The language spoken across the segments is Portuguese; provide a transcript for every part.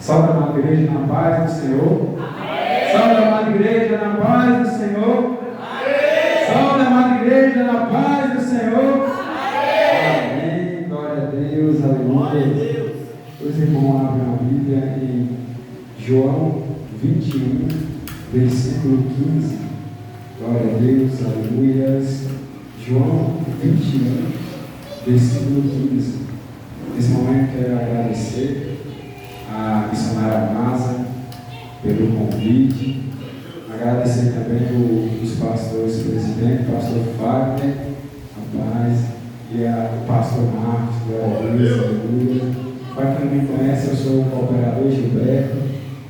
Salve, amada igreja, na paz do Senhor. Amém. Salve, amada igreja, na paz do Senhor. Amém. Salve, amada igreja, na paz do Senhor. Amém. Amém. Glória a Deus, aleluia. Os irmãos abrem a Bíblia em João 21, versículo 15. Glória a Deus, aleluias. João 21, versículo 15. Nesse momento quero agradecer a missionária Masa pelo convite, agradecer também os pastores presidentes, pastor Fagner, rapaz, e o pastor Marcos, glória a Deus, aleluia. Para quem não me conhece, eu sou o cooperador Gilberto,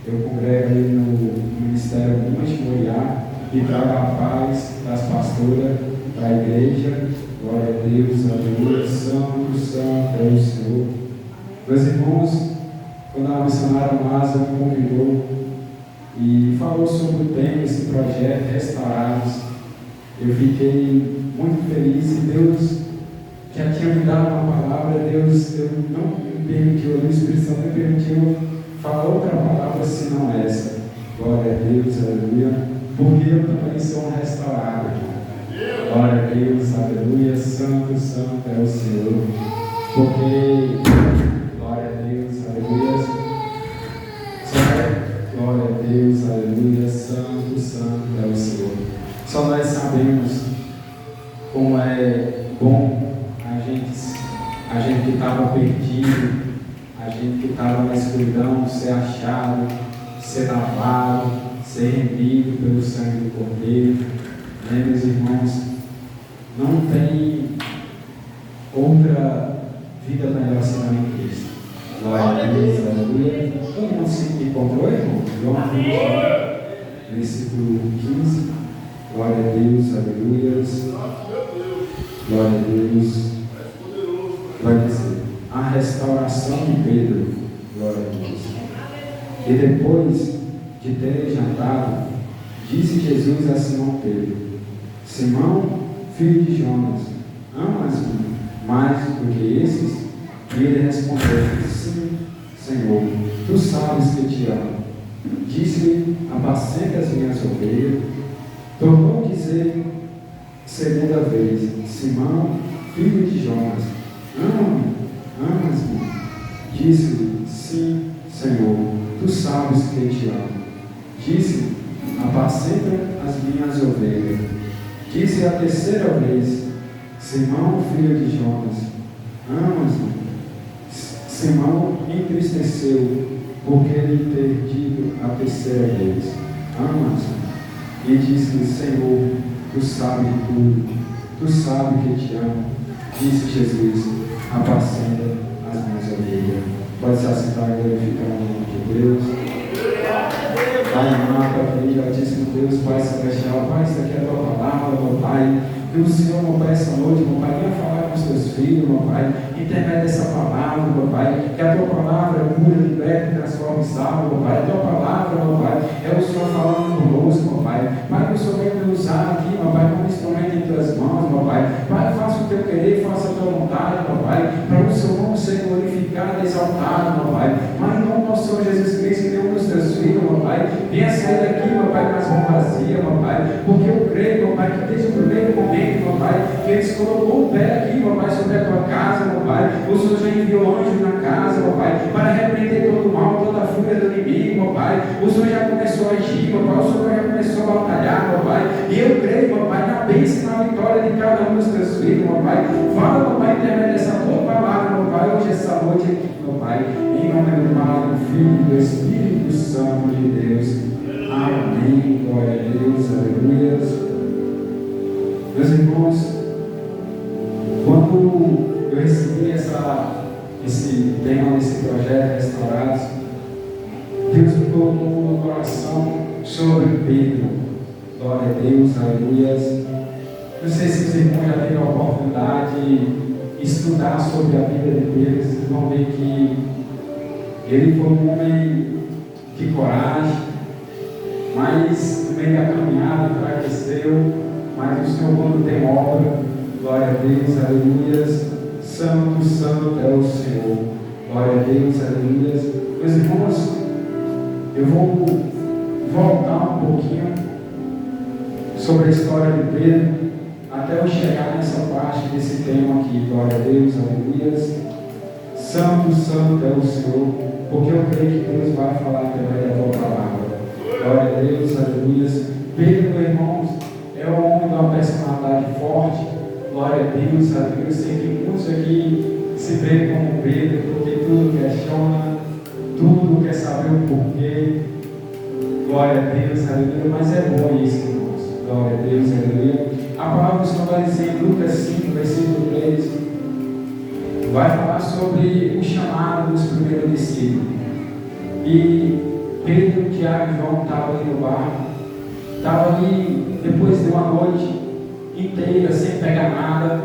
eu congrego ali no Ministério Monte Moriá e trago a paz das pastoras da igreja. Glória a Deus, aleluia, santo, santo é o Senhor. Meus irmãos, quando a missionária Masa me convidou e falou sobre o tema, esse projeto Restaurados, eu fiquei muito feliz e Deus já tinha me dado uma palavra. Deus não me permitiu, o Espírito Santo me permitiu falar outra palavra senão essa. Glória a Deus, aleluia, porque eu também sou um restaurado. Glória a Deus, aleluia, santo, santo é o Senhor, porque, glória a Deus, aleluia, glória a Deus, aleluia, santo, santo é o Senhor. Só nós sabemos como é bom a gente que estava perdido, a gente que estava na escuridão, ser achado, ser lavado, ser remido pelo sangue do Cordeiro. Meus irmãos, não tem outra vida melhor senão em Cristo. Glória a Deus, aleluia. Todo mundo se encontrou, irmão? João 21, versículo 15. Glória a Deus, aleluia. Glória a Deus. Vai dizer, a restauração de Pedro. Glória a Deus. E depois de terem jantado, disse Jesus a Simão Pedro: Simão, filho de Jonas, amas-me mais do que esses? E ele respondeu: Sim, Senhor, tu sabes que te amo. Disse-lhe: Apacenta as minhas ovelhas. Tornou a dizer segunda vez: Simão, filho de Jonas, amas-me? Disse-lhe: Sim, Senhor, tu sabes que te amo. Disse-lhe: Apacenta as minhas ovelhas. Disse a terceira vez: Simão, filho de Jonas, amas-me? Simão entristeceu, porque lhe ter dito a terceira vez: amas-me? E disse-lhe: Senhor, tu sabes tudo, tu sabes que te amo. Disse Jesus: Apacenta as minhas ovelhas. Pode se assentar e glorificar o nome de Deus. Pai amado, querido, Altíssimo Deus, Pai Celestial, Pai, isso aqui é a tua palavra, meu Pai. Que o Senhor, meu Pai, essa noite, meu Pai, venha falar com os teus filhos, meu Pai, intermédio dessa palavra, meu Pai, que a tua palavra cura, liberta, transforma e salva, meu Pai. A tua palavra, meu Pai, é o Senhor falando conosco, meu Pai. Pai, que o Senhor venha me usar aqui, meu Pai, como instrumento em tuas mãos, meu Pai. Pai, faça o teu querer, faça a tua vontade, meu Pai, para o seu nome ser glorificado e exaltado, meu Pai. Mas em nome do nosso Senhor Jesus Cristo, que nenhum dos teus filhos, meu Pai, venha sair daqui, meu Pai, com as mãos vazias, meu Pai, porque eu creio, meu Pai, que desde o primeiro momento, meu Pai, que eles colocou o pé aqui, meu Pai, sobre a tua casa, meu Pai, o Senhor já enviou anjos na casa, meu Pai, para repreender todo o mal, toda a fúria do inimigo, meu Pai. O Senhor já começou a agir, meu Pai, o Senhor já começou a batalhar, meu Pai, e eu creio, meu Pai, na bênção e na vitória de cada um dos teus filhos, meu Pai. Fala, meu Pai, intermédio dessa tua palavra, meu Pai, hoje, essa noite aqui, meu Pai, em nome do Pai, do Filho e do Espírito Santo de Deus. Amém. Glória a Deus, aleluia. Meus irmãos, quando eu recebi esse tema desse projeto Restaurados, Deus me colocou no coração sobre Pedro. Glória a Deus, aleluia. Não sei se os irmãos já tiveram a oportunidade de estudar sobre a vida de Pedro. Vocês vão ver que ele foi um homem de coragem, mas no meio da caminhada enfraqueceu. Mas o Senhor, quando tem obra, glória a Deus, aleluia, santo, santo é o Senhor, glória a Deus, aleluia. irmãos, eu vou voltar um pouquinho sobre a história de Pedro, até eu chegar nessa parte desse tema aqui. Glória a Deus, aleluias. Santo, santo é o Senhor, porque eu creio que Deus vai falar através da tua palavra. Glória a Deus, aleluias. Pedro, irmãos, é um homem de uma personalidade forte. Glória a Deus, aleluia. Eu sei que muitos aqui se veem como Pedro, porque tudo questiona, tudo quer saber o porquê. Glória a Deus, aleluia. Mas é bom isso, irmãos. Glória a Deus, aleluia. A palavra do Senhor vai dizer em Lucas 5, versículo 3, vai falar sobre o chamado dos primeiros discípulos. E Pedro, Tiago e João estavam ali no barco, estavam ali depois de uma noite inteira sem pegar nada.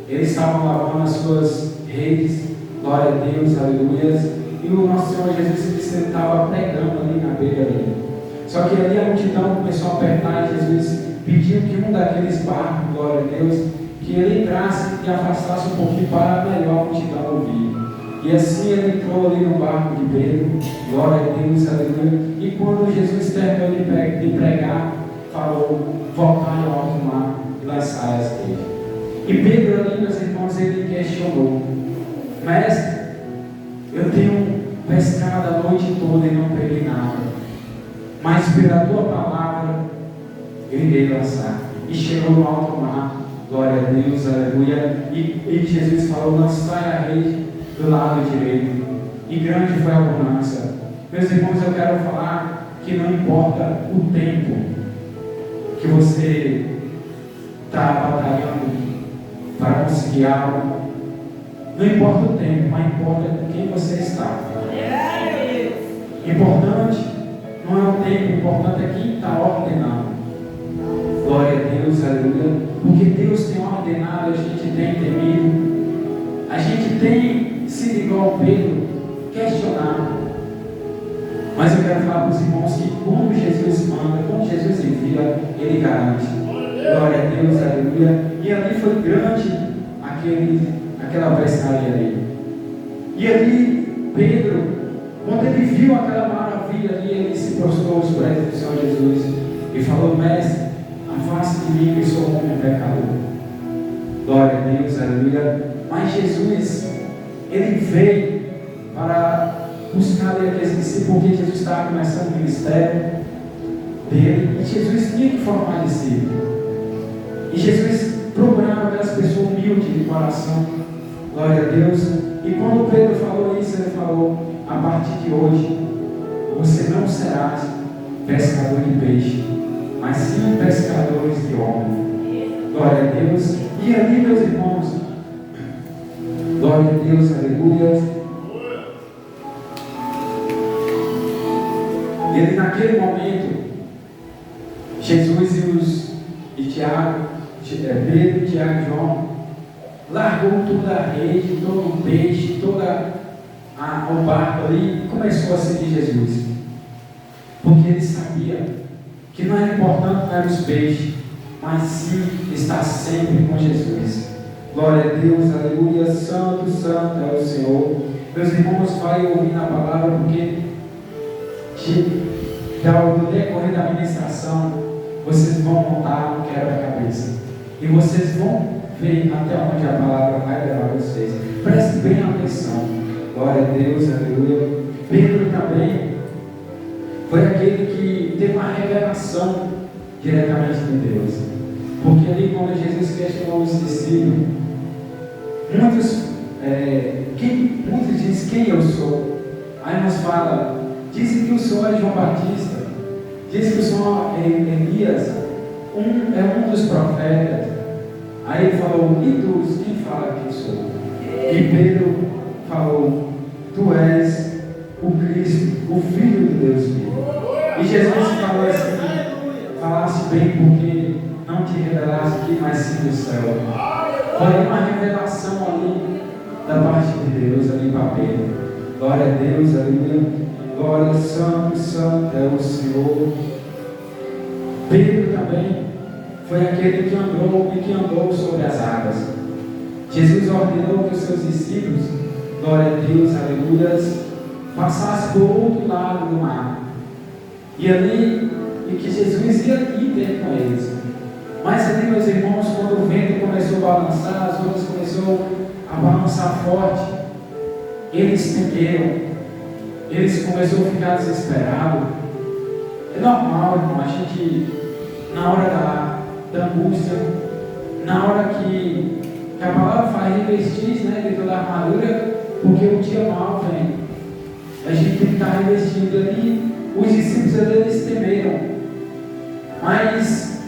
Eles estavam lavando as suas redes. Glória a Deus, aleluia. E o nosso Senhor Jesus estava pregando ali na beira ali. Só que ali a multidão começou a apertar e Jesus pediu que um daqueles barcos, glória a Deus, que ele entrasse e afastasse um pouquinho para melhor a multidão ouvir. E assim ele entrou ali no barco de Pedro, glória a Deus, aleluia. E quando Jesus terminou de pregar, falou: voltai ao alto mar e lançai as redes. E Pedro ali, meus irmãos, ele questionou: mestre, eu tenho pescado a noite toda e não peguei nada, mas pela tua palavra eu irei lançar. E chegou no alto mar, glória a Deus, aleluia. E Jesus falou: lançai a rede do lado direito. E grande foi a bonança. Meus irmãos, eu quero falar que não importa o tempo que você está batalhando para conseguir algo, não importa o tempo, mas importa com quem você está. Importante não é o tempo, o importante é quem está ordenando. Glória a Deus, aleluia. Porque Deus tem ordenado, a gente tem temido, a gente tem sido igual Pedro, questionado. Mas eu quero falar para os irmãos que quando Jesus manda, quando Jesus envia, Ele garante. Glória a Deus, aleluia. E ali foi grande aquela pescaria ali. E ali Pedro, quando ele viu aquela maravilha ali, ele se prostrou aos pés do Senhor Jesus e falou: mestre, afaste de mim que sou homem pecador. Glória a Deus, aleluia. Mas Jesus, ele veio para buscar aqueles discípulos, porque Jesus estava começando o ministério dele, e Jesus tinha que formar discípulos. E Jesus procurava aquelas pessoas humildes de coração. Glória a Deus. E quando Pedro falou isso, ele falou: a partir de hoje, você não será pescador de peixe, mas sim pescadores de homens. Glória a Deus. E ali, meus irmãos, glória a Deus, aleluia. Ele, naquele momento, Jesus e Pedro, Tiago e João, largou toda a rede, todo o peixe, o barco ali, e começou a seguir Jesus. Porque ele sabia que não era importante não era os peixes, mas sim estar sempre com Jesus. Glória a Deus, aleluia. Santo, santo é o Senhor. Meus irmãos, vai ouvir a palavra, porque no decorrer da ministração vocês vão montar um quebra-cabeça e vocês vão ver até onde a palavra vai levar vocês. Preste bem atenção. Glória a Deus, aleluia. Pedro também foi aquele que teve uma revelação diretamente de Deus, porque ali quando Jesus questionou os discípulos, muitos dizem: quem eu sou? Aí nos fala: dizem que o Senhor é João Batista, diz que o Senhor é Elias, é um dos profetas. Aí ele falou: e tu, quem fala que eu sou? E Pedro falou: tu és o Cristo, o Filho de Deus vivo. E Jesus falou assim: falasse bem, porque não te revelaste aqui, mas sim do céu. Foi uma revelação ali da parte de Deus ali para Pedro. Glória a Deus, aleluia. Glória, santo, santo é o Senhor. Pedro também foi aquele que andou sobre as águas. Jesus ordenou que os seus discípulos, glória a Deus, aleluia, passasse por outro lado do mar. E ali, e que Jesus ia ter com eles. Mas ali, meus irmãos, quando o vento começou a balançar, as ondas começou a balançar forte, eles temeram, eles começaram a ficar desesperados. É normal, irmão, a gente, na hora da angústia, na hora que a palavra faz revestir, né, de toda a armadura, porque o dia mal vem. A gente tem que estar revestido ali. Os discípulos ali, eles temeram. Mas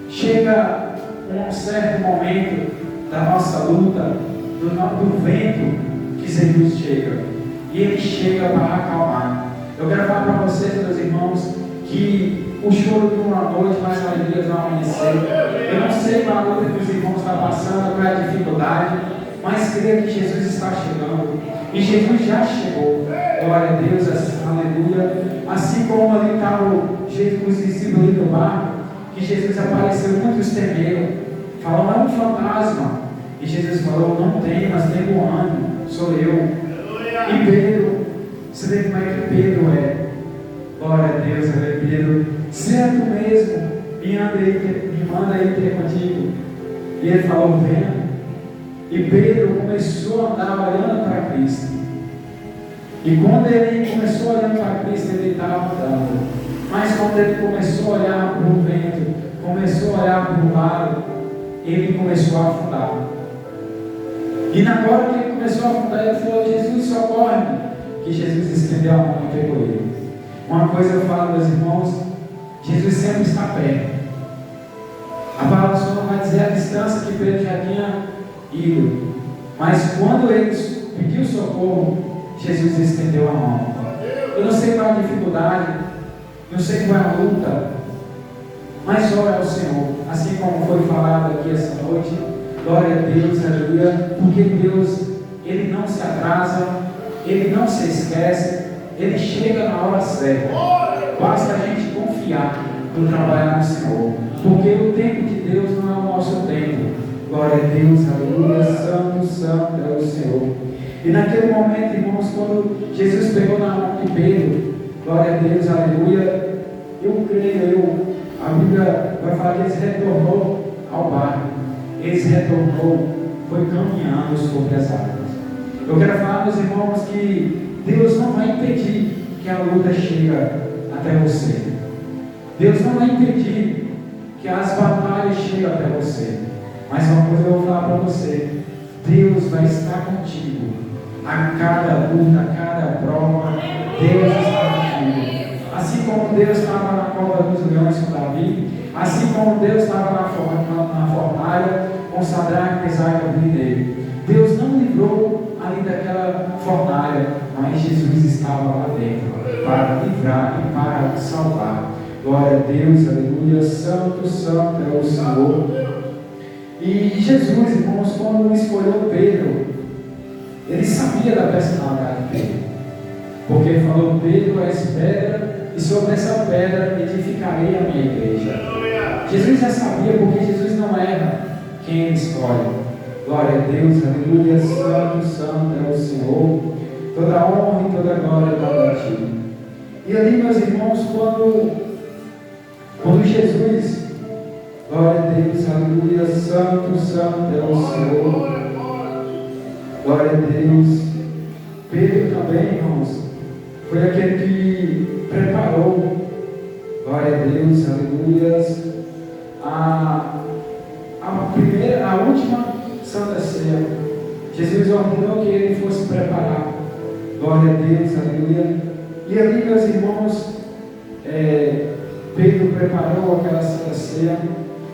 chega um certo momento da nossa luta, do vento, que Jesus chega. E ele chega para acalmar. Eu quero falar para vocês, meus irmãos, que o choro dura uma noite, mas a alegria vai amanhecer. Eu não sei qual a luta que os irmãos estão passando, qual é a dificuldade, mas creia que Jesus está chegando. E Jesus já chegou. Glória a Deus, aleluia. Assim como ali está os discípulos ali do barco, que Jesus apareceu, muitos temeram. Falaram, é um fantasma. E Jesus falou, não tem, mas tem um ânimo, sou eu. E Pedro, você vê como é que Pedro é. Glória a Deus, Pedro, se é tu mesmo, me manda aí ter contigo. E ele falou, venha. E Pedro começou a andar olhando para Cristo. E quando ele começou olhando para Cristo, ele estava andando. Mas quando ele começou a olhar para o vento, começou a olhar para o lado, ele começou a afundar. E na hora que ele começou a afundar, ele falou, Jesus, socorre-me. Que Jesus estendeu a mão e pegou ele. Uma coisa eu falo, meus irmãos, Jesus sempre está perto. A palavra do Senhor vai dizer a distância que Pedro já tinha ido. Mas quando ele pediu socorro, Jesus estendeu a mão. Eu não sei qual é a dificuldade, não sei qual é a luta, mas ora ao Senhor, assim como foi falado aqui essa noite. Glória a Deus, aleluia, porque Deus, Ele não se atrasa, Ele não se esquece, Ele chega na hora certa. Basta a gente confiar no trabalhar no Senhor, porque o tempo de Deus não é o nosso tempo. Glória a Deus, aleluia, santo, santo é o Senhor. E naquele momento, irmãos, quando Jesus pegou na mão de Pedro, glória a Deus, aleluia, eu creio, a Bíblia vai falar que eles retornou ao barco. Eles retornou, foi caminhando sobre as águas. Eu quero falar, meus irmãos, que Deus não vai impedir que a luta chegue até você. Deus não vai impedir que as batalhas cheguem até você. Mas uma coisa eu vou falar para você: Deus vai estar contigo. A cada luta, a cada prova, Deus está contigo. Assim como Deus estava na cova dos leões com Davi, assim como Deus estava na fornalha com Sadraque, Mesaque e Abednego. Deus não livrou ali daquela fornalha, mas Jesus estava lá dentro para livrar e para salvar. Glória a Deus, aleluia, santo, santo é o Senhor. E Jesus, irmãos, quando escolheu Pedro, ele sabia da personalidade de Pedro, porque ele falou: Pedro és pedra, e sobre essa pedra edificarei a minha igreja. Jesus já sabia, porque Jesus não erra quem ele escolhe. Glória a Deus, aleluia, santo, santo é o Senhor. Toda honra e toda glória dada a ti. E ali, meus irmãos, quando Jesus, glória a Deus, aleluia, santo, santo é o Senhor. Glória a Deus. Pedro também, irmãos, foi aquele que preparou, glória a Deus, aleluia, a última Santa Ceia. Jesus ordenou que ele fosse preparar, glória a Deus, aleluia. E ali, meus irmãos, Pedro preparou aquela Santa Ceia,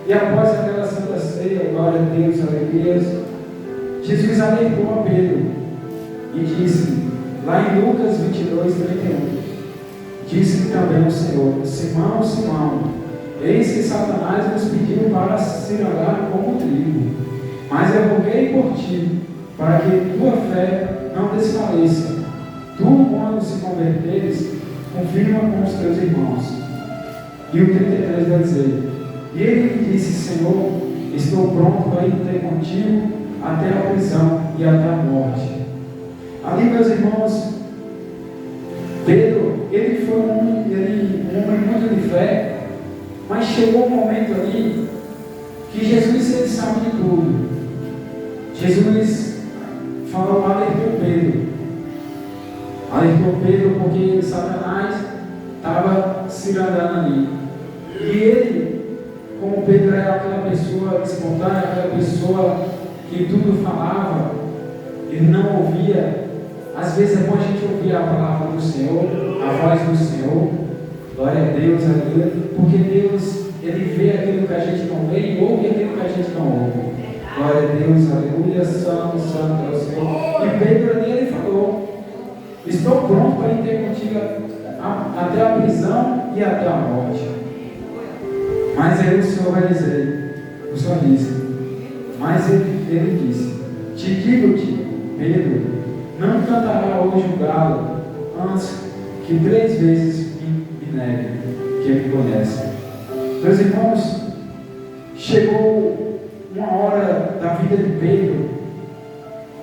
e após aquela Santa Ceia, glória a Deus, aleluia, Jesus alertou a Pedro e disse, lá em Lucas 22, 31, disse também o Senhor: Simão, Simão, eis que Satanás nos pediu para se arar como trigo, mas eu roguei por ti, para que tua fé não desfaleça. Tu, quando se converteres, confirma com os teus irmãos. E o 33 vai dizer: e ele me disse: Senhor, estou pronto para ir ter contigo até a prisão e até a morte. Ali, meus irmãos, Pedro, ele foi um homem muito de fé, mas chegou um momento ali que Jesus, ele sabe de tudo. Jesus falou, alertou Pedro porque Satanás estava se enganando ali. E ele, como Pedro era aquela pessoa espontânea, aquela pessoa que tudo falava, ele não ouvia. Às vezes é bom a gente ouvir a palavra do Senhor, a voz do Senhor. Glória a Deus, aleluia. Porque Deus, ele vê aquilo que a gente não vê e ouve aquilo que a gente não ouve. Glória a Deus, aleluia. Santo, santo é o Senhor. E Pedro ali, ele falou: estou pronto para ir ter contigo até a prisão e até a morte. Mas aí o Senhor vai dizer, o Senhor disse, mas ele disse: te digo-te, Pedro, não cantará hoje o galo antes que 3 vezes me negue que me conhece. Meus irmãos, chegou uma hora da vida de Pedro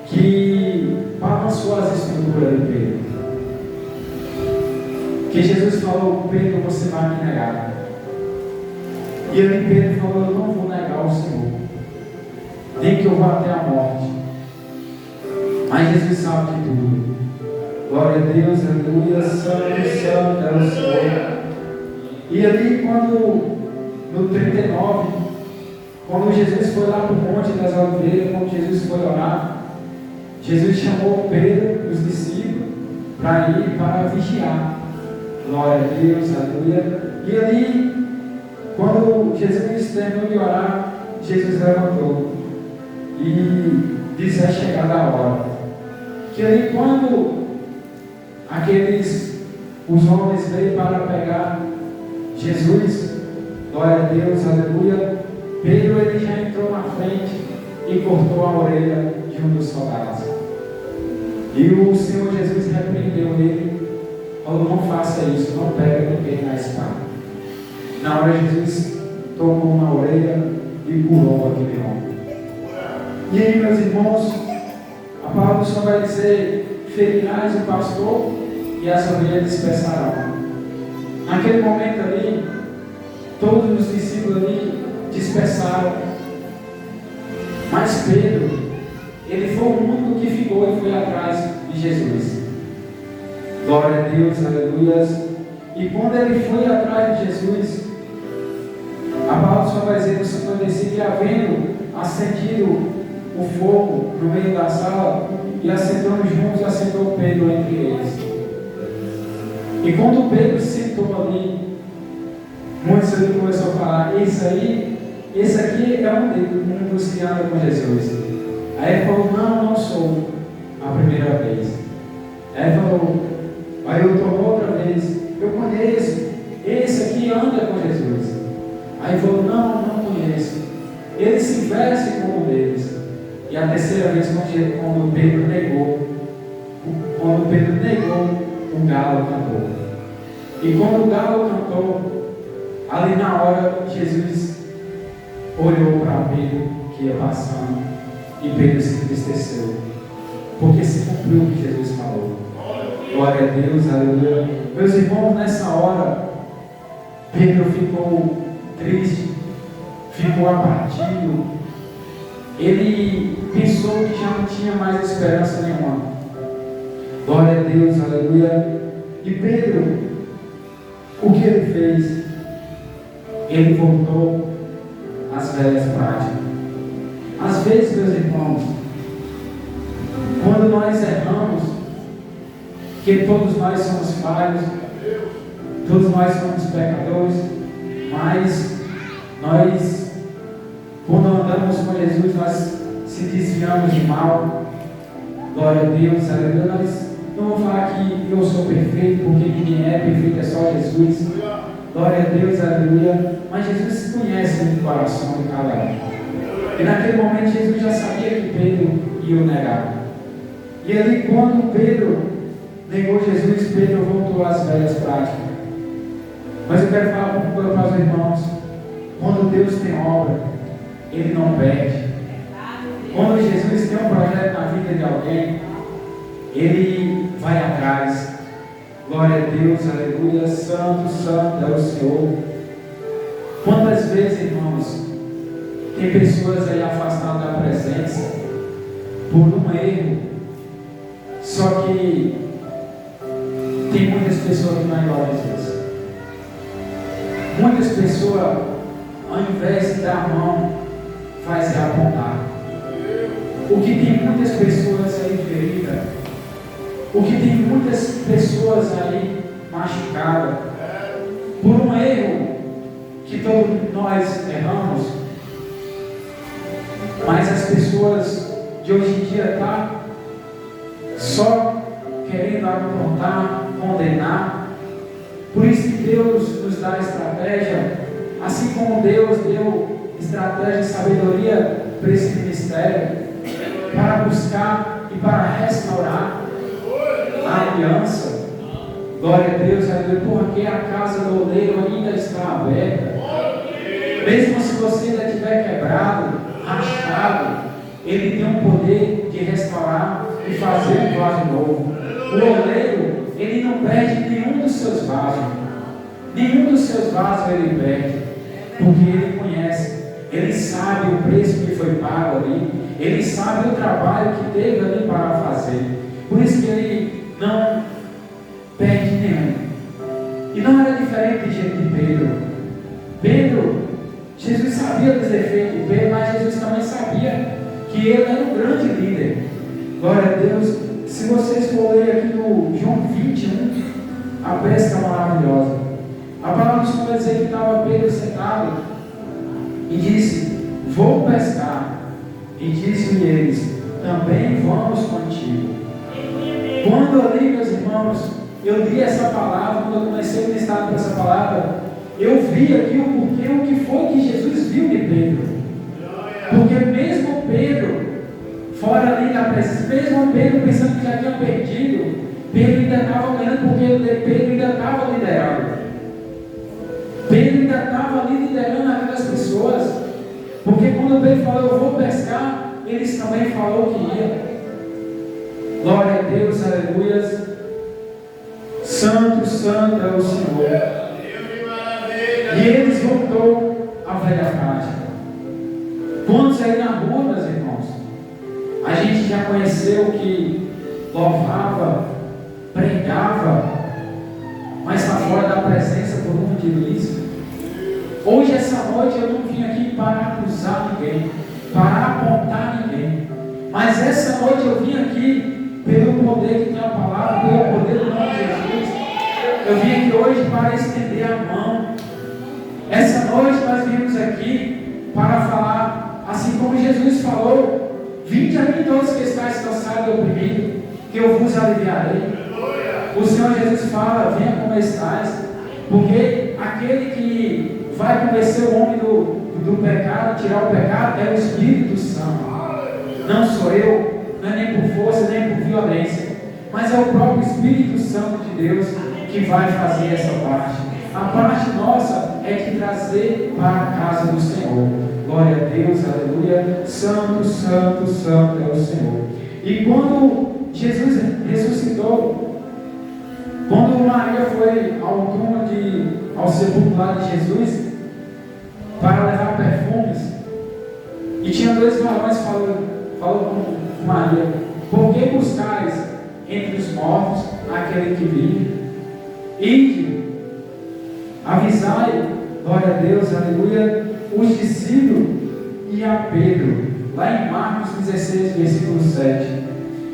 que balançou as estruturas de Pedro. Que Jesus falou: Pedro, você vai me negar. E ali Pedro falou: eu não vou negar o Senhor, nem que eu vá até a morte. Mas Jesus sabe de tudo. Glória a Deus, aleluia, santo, santo é o Senhor. E ali no 39, quando Jesus foi lá para o Monte das Oliveiras, quando Jesus foi orar, Jesus chamou Pedro e os discípulos para ir para vigiar. Glória a Deus, aleluia. E ali, quando Jesus terminou de orar, Jesus levantou e disse: é chegada a hora. Que ali, quando os homens veio para pegar Jesus, glória a Deus, aleluia, Pedro, ele já entrou na frente e cortou a orelha de um dos soldados. E o Senhor Jesus repreendeu ele, falou: não faça isso, não pega ninguém na espada. Na hora, Jesus tomou na orelha e curou aquele homem. E aí, meus irmãos, a palavra do Senhor vai dizer: ferirás o pastor e as ovelhas dispersarão. Naquele momento ali, todos os discípulos ali dispersaram. Mas Pedro, ele foi o único que ficou e foi atrás de Jesus. Glória a Deus, aleluia. E quando ele foi atrás de Jesus, a palavra do Senhor vai dizer no 55 que, havendo acendido o fogo no meio da sala e assentando juntos, assentou Pedro entre eles. E quando Pedro sentou ali, muitos ali começaram a falar: esse aqui é um dos que anda com Jesus. Aí ele falou: não sou a primeira vez. Aí ele falou, aí eu tomou outra vez: eu conheço, esse aqui anda com Jesus. Aí ele falou: não conheço. Ele se veste como um deles. E a terceira vez, quando Pedro negou, o galo cantou. E quando o galo cantou, ali na hora, Jesus olhou para Pedro que ia passando, e Pedro se entristeceu, porque se cumpriu o que Jesus falou. Glória a Deus, aleluia. Meus irmãos, nessa hora, Pedro ficou triste, ficou abatido. Ele pensou que já não tinha mais esperança nenhuma. Glória a Deus, aleluia. E Pedro, o que ele fez? Ele voltou às velhas práticas. Às vezes, meus irmãos, quando nós erramos, que todos nós somos falhos, todos nós somos pecadores, mas nós, quando andamos com Jesus, nós se desviamos de mal. Glória a Deus, aleluia. Nós não vamos falar que eu sou perfeito, porque ninguém é perfeito, é só Jesus. Glória a Deus, aleluia. Mas Jesus conhece o coração de cada um. E naquele momento Jesus já sabia que Pedro ia o negar. E ali, quando Pedro negou Jesus, Pedro voltou às velhas práticas. Mas eu quero falar para os irmãos: quando Deus tem obra, Ele não perde. Quando Jesus tem um projeto na vida de alguém, Ele vai atrás. Glória a Deus, aleluia. Santo, santo é o Senhor. Quantas vezes, irmãos, tem pessoas aí afastadas da presença por um erro, só que tem muitas pessoas que não ignoram Jesus. Muitas pessoas, ao invés de dar a mão, faz apontar. O que tem muitas pessoas aí feridas, o que tem muitas pessoas aí machucadas, por um erro que todos nós erramos, mas as pessoas de hoje em dia estão só querendo apontar, condenar. Por isso que Deus nos dá estratégia, assim como Deus deu estratégia e sabedoria para esse ministério, para buscar e para restaurar a aliança. Glória a Deus, aleluia, porque a casa do oleiro ainda está aberta. Mesmo se você ainda estiver quebrado, rachado, Ele tem o poder de restaurar e fazer um vaso novo. O oleiro, ele não perde nenhum dos seus vasos. Nenhum dos seus vasos ele perde, porque ele conhece, ele sabe o preço que foi pago ali, ele sabe o trabalho que teve ali para fazer. Por isso que ele não perde nenhum. E não era diferente de Pedro. Pedro, Jesus sabia dos defeitos de Pedro, mas Jesus também sabia que ele era um grande líder. Glória a Deus. Se vocês forem ler aqui no João 21, a pesca maravilhosa, a palavra do Senhor vai dizer que estava Pedro sentado e disse: vou pescar. E disse-lhe eles: também vamos contigo. Quando eu li, meus irmãos, eu li essa palavra, quando eu comecei a ministrar por essa palavra, eu vi aqui o porquê, o que foi que Jesus viu de Pedro. Porque mesmo Pedro, fora ali da presença, mesmo Pedro pensando que já tinha perdido, Pedro ainda estava ganhando, porque Pedro ainda estava liderando. Pedro ainda estava ali liderando aquelas pessoas. Porque quando Pedro falou: eu vou pescar, eles também falaram que ia. Glória a Deus, aleluia. Santo, santo é o Senhor. E eles voltou à velha prática. Quantos aí na rua, meus irmãos, a gente já conheceu que louvava, pregava, mas está fora da presença por um motivo disso? Hoje, essa noite, eu não vim aqui para acusar ninguém, para apontar ninguém, mas essa noite eu vim aqui pelo poder que tem a palavra, pelo poder do nome de Jesus. Eu vim aqui hoje para estender a mão. Essa noite nós viemos aqui para falar, assim como Jesus falou: vinde a mim todos que estáis cansados e oprimidos, que eu vos aliviarei. O Senhor Jesus fala: venha como estáis, porque aquele que vai convencer o homem do pecado, tirar o pecado, é o Espírito Santo. Não sou eu, não é nem por força, nem por violência, mas é o próprio Espírito Santo de Deus que vai fazer essa parte. A parte nossa é de trazer para a casa do Senhor. Glória a Deus, aleluia. Santo, santo, santo é o Senhor. E quando Jesus ressuscitou, quando Maria foi ao túmulo ao sepulcro lá de Jesus, para levar perfumes, e tinha dois varões falou com Maria: por que buscais entre os mortos aquele que vive? Ide, avisai, glória a Deus, aleluia, os discípulos e a Pedro. Lá em Marcos 16, versículo 7,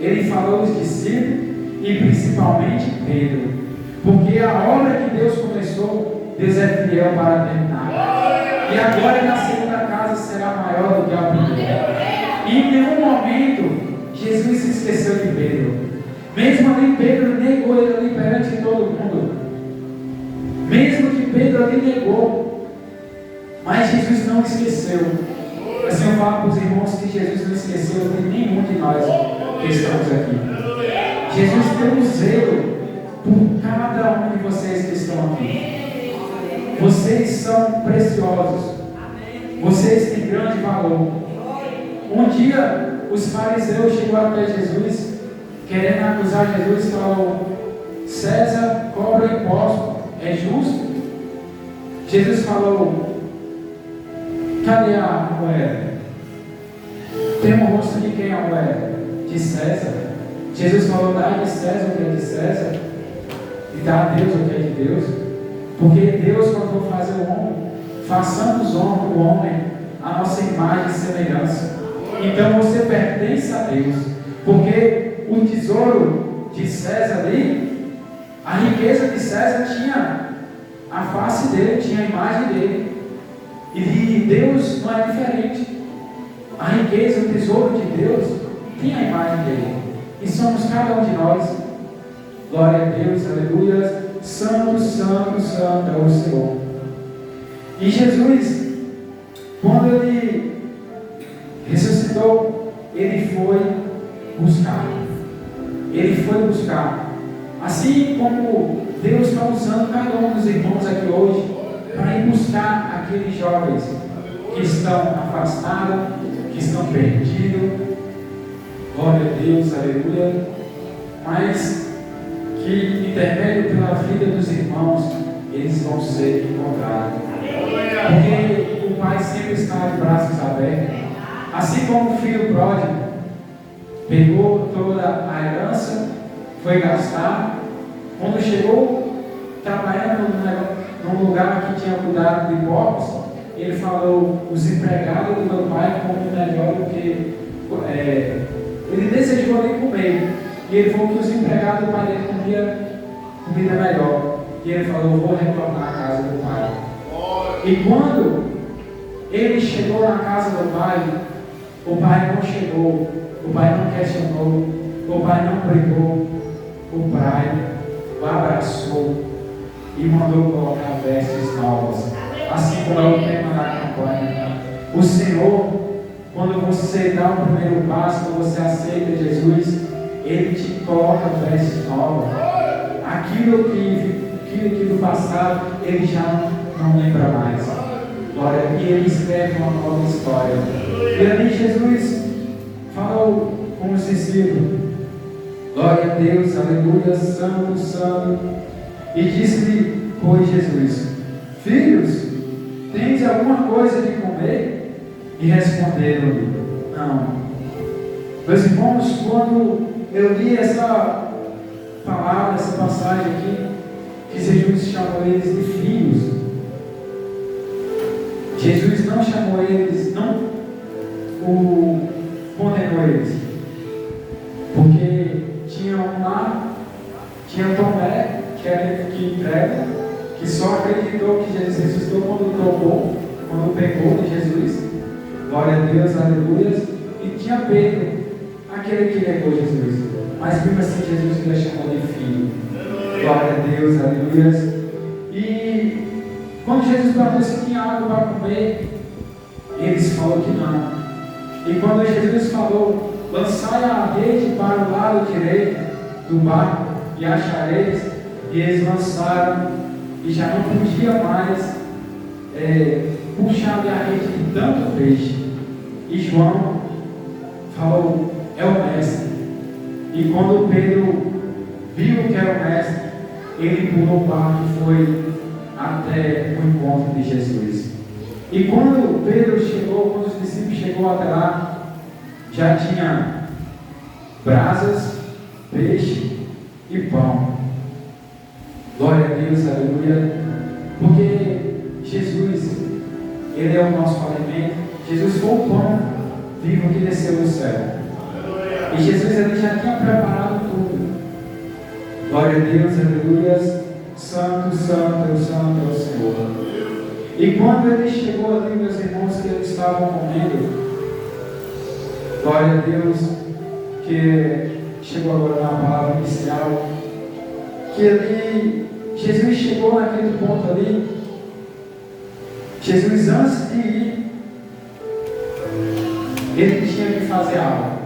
ele falou aos discípulos e principalmente Pedro, porque a obra que Deus começou, Deus é fiel para terminar. E agora na segunda casa será maior do que a primeira. E em nenhum momento Jesus se esqueceu de Pedro. Mesmo ali Pedro negou ele ali perante todo mundo. Mesmo que Pedro ali negou, mas Jesus não esqueceu. Assim eu falo para os irmãos que Jesus não esqueceu de nenhum de nós que estamos aqui. Jesus tem um zelo por cada um de vocês que estão aqui. Vocês são preciosos. Vocês têm grande valor. Um dia os fariseus chegaram até Jesus, querendo acusar Jesus, e falaram: César cobra imposto, é justo? Jesus falou: cadê a moeda? Tem um rosto de quem é a moeda? De César. Jesus falou: dá de César o que é de César e dá a Deus o que é de Deus. Porque Deus mandou fazer o homem, façamos o homem a nossa imagem e semelhança. Então você pertence a Deus, porque o tesouro de César ali, a riqueza de César tinha a face dele, tinha a imagem dele. E Deus não é diferente. A riqueza, o tesouro de Deus tem a imagem dele. E somos cada um de nós. Glória a Deus, aleluia. Santo, santo, santo é o Senhor. E Jesus, quando ele ressuscitou, ele foi buscar. Ele foi buscar. Assim como Deus está usando cada um dos irmãos aqui hoje para ir buscar aqueles jovens que estão afastados, que estão perdidos. Glória a Deus, aleluia. Mas que, intermédio pela vida dos irmãos, eles vão ser encontrados. Porque o Pai sempre está de braços abertos. Assim como o filho pródigo pegou toda a herança, foi gastar. Quando chegou trabalhando num lugar que tinha cuidado de porcos, ele falou: os empregados do meu pai comem melhor do que ele desejou ali comer. E ele falou que os empregados do pai dele comiam comida melhor. E ele falou: vou retornar à casa do pai. E quando ele chegou na casa do pai, o pai não chegou, o pai não questionou, o pai não brigou, o pai o abraçou e mandou colocar vestes novas, assim como é o tema da campanha. O Senhor, quando você dá o primeiro passo, quando você aceita Jesus, Ele te coloca vestes novas. Aquilo que do passado Ele já não lembra mais. Glória, e Ele escreve uma nova história. E ali Jesus falou com os discípulos: glória a Deus, aleluia, santo, santo. E disse-lhe, pois, Jesus: filhos, tens alguma coisa de comer? E responderam-lhe: não. Meus irmãos, quando eu li essa palavra, essa passagem aqui, que Jesus chamou eles de filhos, Jesus não chamou eles, não condenou eles, porque tinha um lá, tinha Tomé, que era que entrega, que só acreditou que Jesus ressuscitou quando pegou de Jesus. Glória a Deus, aleluia. E tinha Pedro, aquele que negou Jesus, mas mesmo assim Jesus ainda chamou de filho. Glória a Deus, aleluia. E quando Jesus perguntou se tinha algo para comer, eles falaram que não. E quando Jesus falou: lançai a rede para o lado direito do barco e achareis, e eles lançaram e já não podia mais puxar a rede de tanto peixe. E João falou: é o mestre. E quando Pedro viu que era o mestre, ele pulou o barco e foi até o encontro de Jesus. E quando Pedro chegou, quando os discípulos chegou até lá, já tinha brasas, peixe e pão. Glória a Deus, aleluia. Porque Jesus, Ele é o nosso alimento. Jesus foi o pão vivo que desceu do céu. E Jesus, Ele já tinha preparado tudo. Glória a Deus, aleluia. Santo, santo, santo é o Senhor. E quando Ele chegou ali, meus irmãos, que eles estavam comendo, glória a Deus, que chegou agora na palavra inicial, que ali, Jesus chegou naquele ponto ali. Jesus, antes de ir, Ele tinha que fazer algo,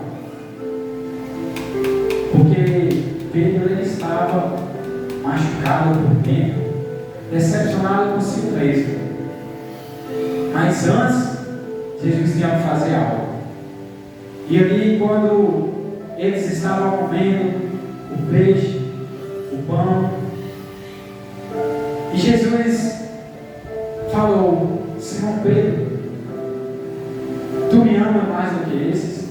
porque Pedro, ele estava machucado por dentro, decepcionado consigo mesmo. Mas antes, Jesus tinha que fazer algo. E ali, quando eles estavam comendo o peixe, o pão. E Jesus falou: Simão Pedro, tu me amas mais do que esses?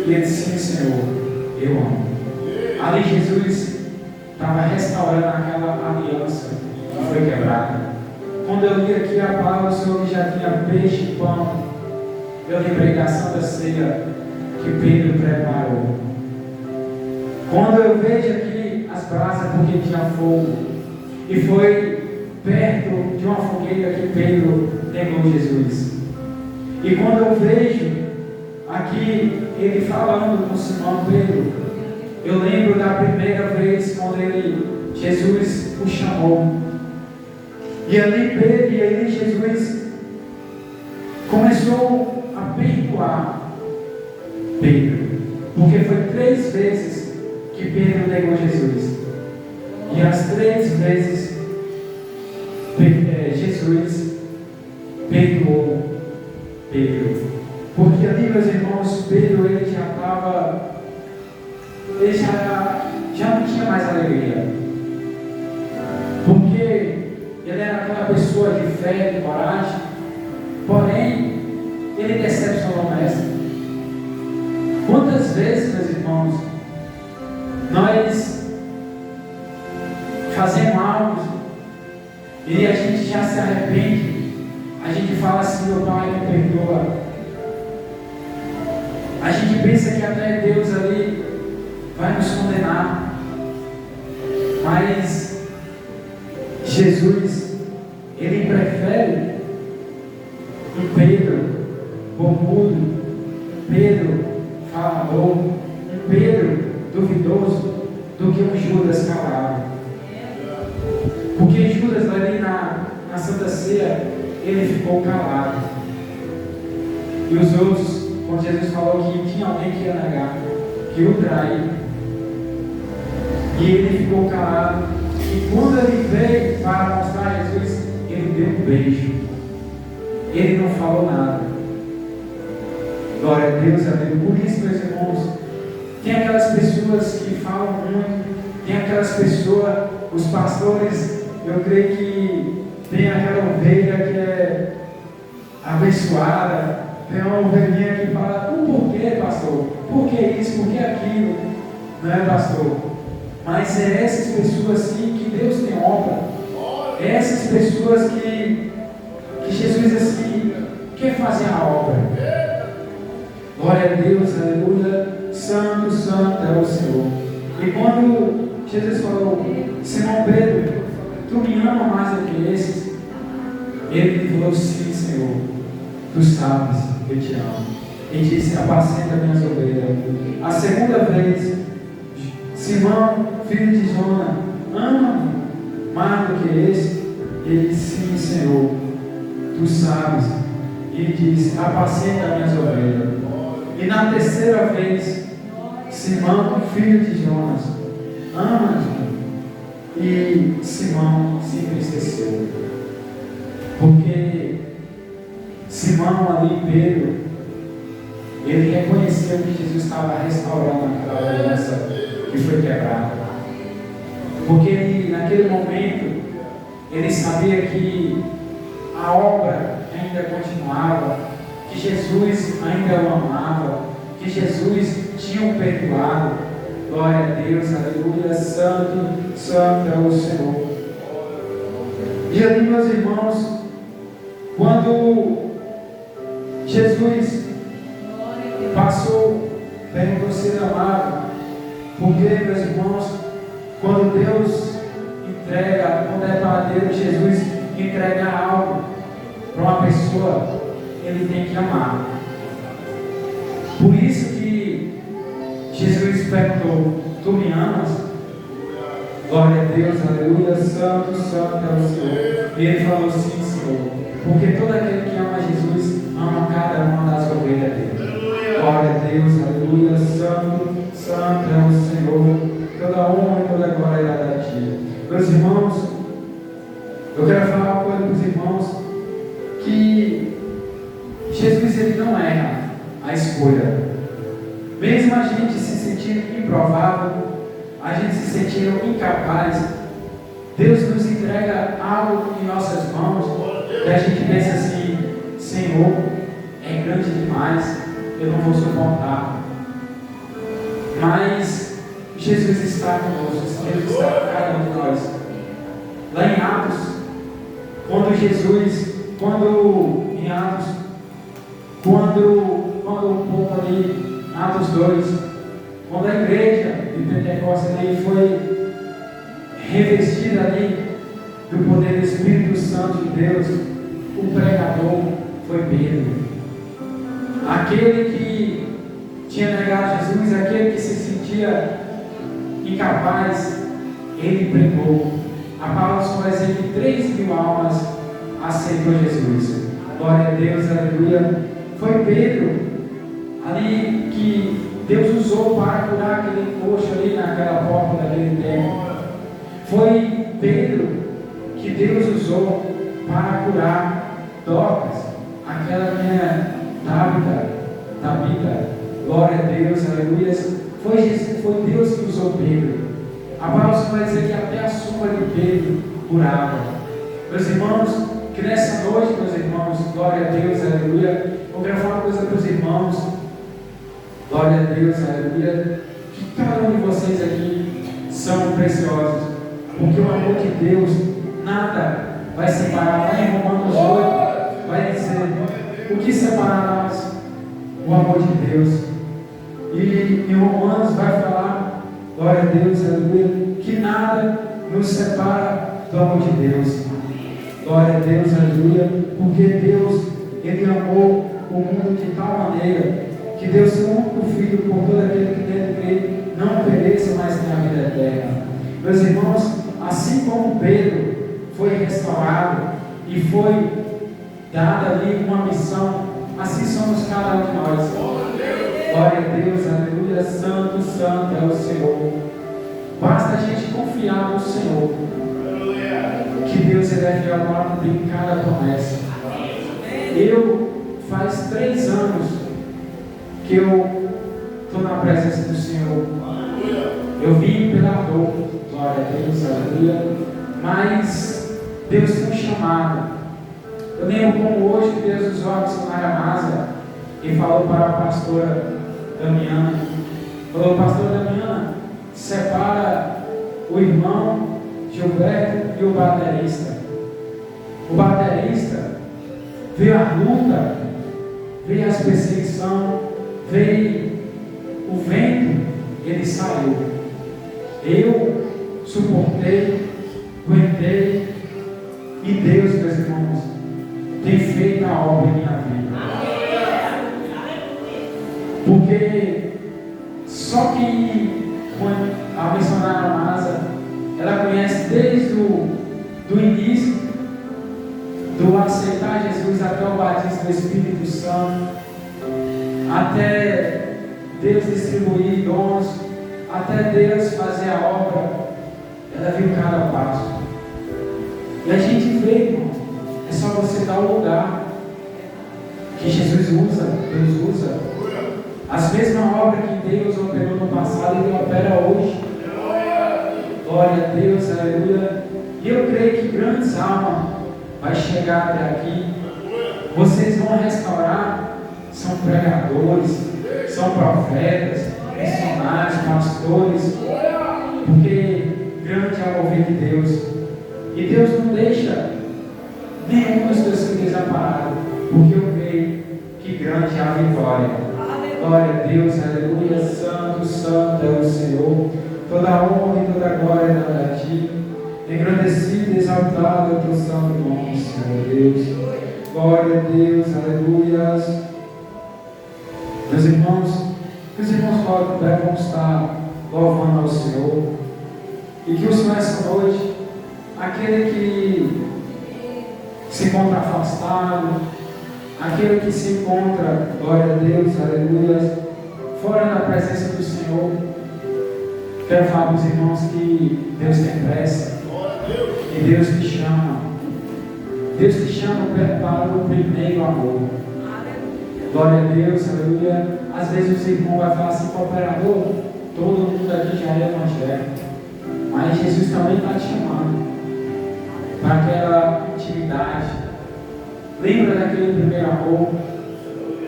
E ele disse: sim, Senhor, eu amo. Ali Jesus estava restaurando aquela aliança que foi quebrada. Quando eu li aqui a palavra, o Senhor que já tinha peixe e pão, eu lembrei da Santa Ceia que Pedro preparou. Quando eu vejo aqui as brasas, porque tinha fogo, e foi perto de uma fogueira que Pedro negou Jesus. E quando eu vejo aqui ele falando com Simão Pedro, eu lembro da primeira vez quando Jesus o chamou. E ali Jesus começou a perdoar Pedro, porque foi 3 vezes que Pedro negou Jesus. E as 3 vezes Jesus perdoou Pedro. Porque ali, meus irmãos, Pedro ele já não tinha mais alegria. Porque ele era aquela pessoa de fé, de coragem, porém, ele decepcionou o mestre. Quantas vezes, meus irmãos, nós fazemos algo e a gente já se arrepende, a gente fala assim: meu Pai, me perdoa. A gente pensa que até Deus ali vai nos condenar, mas Jesus, ele prefere um Pedro bombudo, um Pedro falador, um Pedro duvidoso, do que um Judas calado. Porque Judas ali na Santa Ceia, ele ficou calado. E os outros, quando Jesus falou que tinha alguém que ia negar, que o traía, e ele ficou calado. E quando ele veio para mostrar Jesus, ele deu um beijo. Ele não falou nada. Glória a Deus, aleluia. Por isso, meus irmãos, tem aquelas pessoas que falam muito, tem aquelas pessoas, os pastores, eu creio que tem aquela ovelha que é abençoada, tem uma ovelhinha que fala: por que, pastor? Por que isso? Por que aquilo? Não é, pastor? Mas é essas pessoas assim que Deus tem obra. É essas pessoas que Jesus assim quer fazer a obra. Glória a Deus, aleluia. Santo, santo é o Senhor. E quando Jesus falou: Simão Pedro, tu me amas mais do que esses? Ele falou: sim, Senhor, tu sabes que eu te amo. E disse: apacenta minhas ovelhas. A segunda vez, Simão, filho de Jonas, ama-me mais do que esse? Ele disse: sim, Senhor, tu sabes. E disse: apacenta minhas ovelhas. E na terceira vez, Simão, filho de Jonas, ama-me. E Simão se entristeceu, porque Simão ali, Pedro, ele reconheceu que Jesus estava restaurando aquela aliança que foi quebrada. Porque ele, naquele momento, ele sabia que a obra ainda continuava, que Jesus ainda o amava, que Jesus tinha o perdoado. Glória a Deus, aleluia. Santo, santo é o Senhor. E ali, meus irmãos, quando Jesus passou, perguntou se ele amava. Porque, meus irmãos, quando Deus entrega, quando é para Deus, Jesus entrega algo para uma pessoa, ele tem que amar. Por isso que Jesus perguntou: tu me amas? Glória a Deus, aleluia. Santo, santo é o Senhor. E ele falou: sim, Senhor, porque todo aquele que ama Jesus ama cada uma das ovelhas dele. Glória a Deus, aleluia. Santo, santo é o Senhor. Toda honra e toda glória é a ti. Meus irmãos, eu quero falar uma coisa para os irmãos, que Jesus ele não erra a escolha. Mesmo a gente se sentindo improvável, a gente se sentir incapaz, Deus nos entrega algo em nossas mãos, que a gente pensa assim: Senhor, é grande demais, eu não vou suportar. Mas Jesus está conosco, Jesus está com cada um de nós. Lá em Atos, quando o povo ali, Atos 2, quando a igreja de Pentecostes ali foi revestida ali do poder do Espírito Santo de Deus, o pregador foi Pedro. Aquele que tinha negado Jesus, aquele que se sentia incapaz, ele pregou. A palavra vai dizer que 3.000 almas aceitou Jesus. Glória a Deus, aleluia. Foi Pedro ali que Deus usou para curar aquele coxo ali naquela porta daquele templo. Foi Pedro que Deus usou para curar Dorcas, aquela minha Tabita. Glória a Deus, aleluia. Foi Deus que usou Pedro. A palavra vai dizer que até a sombra de Pedro curava. Meus irmãos, que nessa noite, meus irmãos, glória a Deus, aleluia. Eu quero falar uma coisa para os irmãos, glória a Deus, aleluia. Que cada um de vocês aqui são preciosos, porque o amor de Deus, nada vai separar. Lá em Romanos 8, vai dizer: o que separarás? O amor de Deus. E em Romanos vai falar, glória a Deus, aleluia, que nada nos separa do amor de Deus. Glória a Deus, aleluia, porque Deus, Ele amou o mundo de tal maneira que deu seu único Filho por todo aquele que deve crer, não pereça, mas tenha a vida eterna. Meus irmãos, assim como Pedro foi restaurado e foi dada ali uma missão, assim somos cada um de nós. Glória a Deus, aleluia, santo, santo é o Senhor. Basta a gente confiar no Senhor, que Deus é fiel para cumprir cada promessa. Faz 3 anos que eu estou na presença do Senhor. Eu vim pela dor, glória a Deus, aleluia, mas Deus tem um chamado. Eu lembro como hoje Deus usou a missionária Márcia e falou para a pastora Damiana, falou: pastora Damiana, separa o irmão Gilberto e o baterista. O baterista veio a luta, veio as perseguições, veio o vento, ele saiu. Eu suportei, aguentei, e Deus, meus irmãos, tem feito a obra em minha vida. Porque só que a missionária Márcia, ela conhece desde do início, do aceitar Jesus até o batismo do Espírito Santo, até Deus distribuir dons, até Deus fazer a obra, ela viu cada passo. E a gente vê, irmão, é só você dar o lugar que Jesus usa, Deus usa. As mesmas obras que Deus operou no passado, Ele opera hoje. Glória a Deus, aleluia. E eu creio que grandes almas vai chegar até aqui. Vocês vão restaurar. São pregadores, são profetas, missionários, pastores, porque grande é o mover de Deus. E Deus não deixa nenhum dos seus filhos desamparado, porque eu creio que grande é a vitória. Glória a Deus, aleluia. Santo, santo é o Senhor. Toda a honra e toda a glória é a Ti. Engrandecido e exaltado é o Teu santo nome, Senhor Deus. Glória a Deus, aleluia. Meus irmãos, que os irmãos vamos estar louvando ao Senhor. E que o Senhor, essa noite, aquele que se encontra afastado, aquele que se encontra, glória a Deus, aleluia, fora da presença do Senhor, quero falar para os irmãos que Deus tem pressa, e Deus te chama. Deus te chama para o primeiro amor. Glória a Deus, aleluia. Às vezes o irmão vai falar assim: cooperador, Todo mundo aqui já é evangélico, mas Jesus também está te chamando para aquela intimidade. Lembra daquele primeiro amor?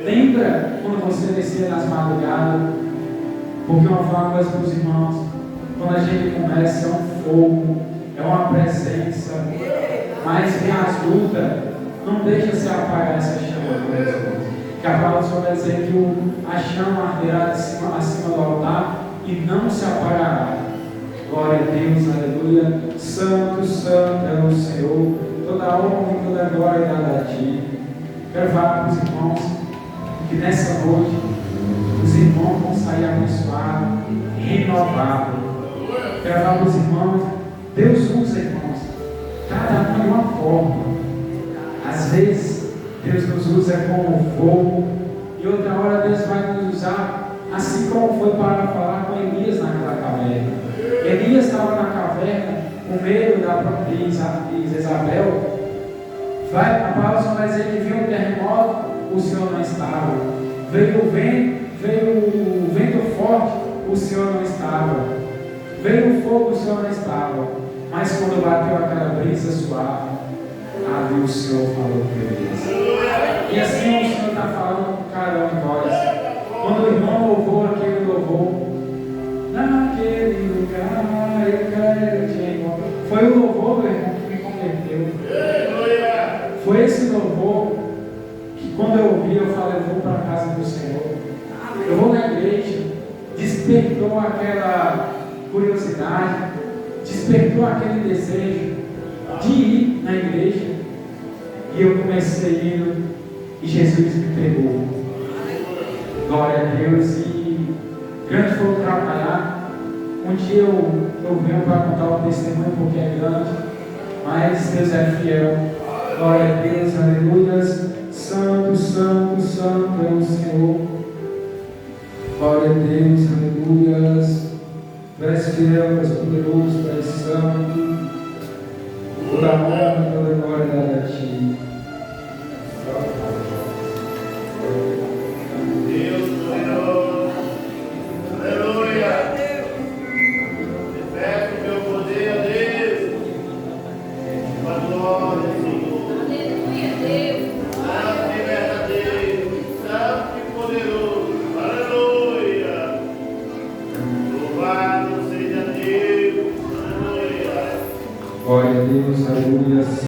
Lembra quando você descia nas madrugadas? Porque eu vou falar uma coisa para os irmãos: quando a gente começa, é um fogo, é uma presença, mas vem as lutas, não deixa se apagar essa chama, meus irmãos. Que a palavra só vai dizer que a chama arderá acima do altar e não se apagará. Glória a Deus, aleluia. Santo, santo é o Senhor. Toda honra e toda glória é dada a Ti. Quero falar para os irmãos que nessa noite os irmãos vão sair abençoados, renovados. Quero falar para os irmãos, Deus usa, irmãos, cada um de uma forma. Às vezes Deus nos usa como fogo, e outra hora Deus vai nos usar assim como foi para falar com Elias naquela caverna. Elias estava na caverna com medo de Jezabel. A palavra só vai dizer que viu um terremoto, o Senhor não estava. Veio o vento forte, o Senhor não estava. Veio o fogo, o Senhor não estava. Mas quando bateu aquela brisa suave, ali o Senhor falou com Elias. E assim o Senhor está falando com cada um de nós. Quando o irmão louvou aquele louvor, naquele lugar eu quero te encontrar. Foi o louvor, meu irmão, que me converteu. Foi esse louvor que quando eu ouvi, eu falei, eu vou para a casa do Senhor. Eu vou na igreja. Despertou aquela curiosidade, despertou aquele desejo de ir na igreja. E eu comecei indo e Jesus me pegou. Glória a Deus. E grande foi o trabalhar. Um dia eu venho para contar o testemunho porque é grande, mas Deus é fiel. Glória a Deus, aleluia. Santo, santo, santo é o Senhor. Glória a Deus, aleluia. Tu és fiel, tu és poderoso, tu és santo. Toda honra, toda glória dada a Ti. Deus poderoso, aleluia. Peço o meu poder a Deus, a glória, Senhor. Aleluia, Deus. Santo e verdadeiro, santo e poderoso, aleluia. Louvado seja Deus, aleluia. Glória a Deus, aleluia.